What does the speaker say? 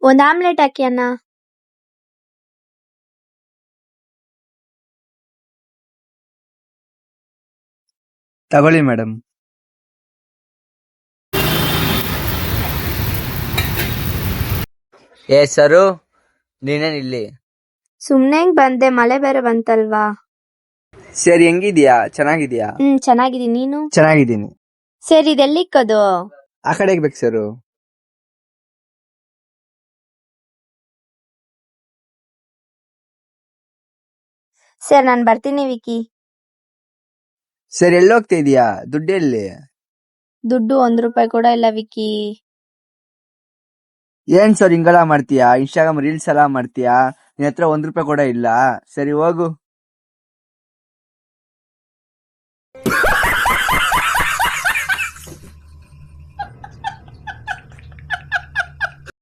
ಒಂದ್ ಆಮ್ಲೆಟ್ ಹಾಕಿ ಅಣ್ಣ. ತಗೊಳ್ಳಿ ಮೇಡಮ್. ಸರು, ನೀನೇನ್ ಇಲ್ಲಿ? ಸುಮ್ನೆ ಹಿಂಗ್ ಬಂದೆ, ಮಳೆ ಬೇರೆ ಬಂತಲ್ವಾ. ಸರಿ, ಹೆಂಗಿದ್ಯಾ? ಚೆನ್ನಾಗಿದ್ಯಾ? ಚೆನ್ನಾಗಿದ್ದೀನಿ, ನೀನು? ಚೆನ್ನಾಗಿದ್ದೀನಿ. ಸರಿ, ಇದೆಲ್ಲಿಕ್ಕದು? ಆ ಕಡೆಗೆ ಬೇಕು ಸರು. ಸರಿ, ನಾನ್ ಬರ್ತೀನಿ ವಿಕಿ. ಸರಿ, ಎಲ್ಲೋಗ್ತಾ ಇದೀಯಾ? ದುಡ್ಡು ಎಲ್ಲಿ? ದುಡ್ಡು 1 ರೂಪಾಯಿ ಕೂಡ ಇಲ್ಲ ವಿಕಿ. ಏನ್ ಸರ್ ಹಿಂಗೆಲ್ಲ ಮಾಡ್ತೀಯಾ? ಇನ್ಸ್ಟಾಗ್ರಾಮ್ ರೀಲ್ಸ್ ಎಲ್ಲ ಮಾಡ್ತೀಯಾ? ನಿನ್ ಹತ್ರ 1 ರೂಪಾಯಿ ಕೂಡ ಇಲ್ಲ? ಸರಿ ಹೋಗು.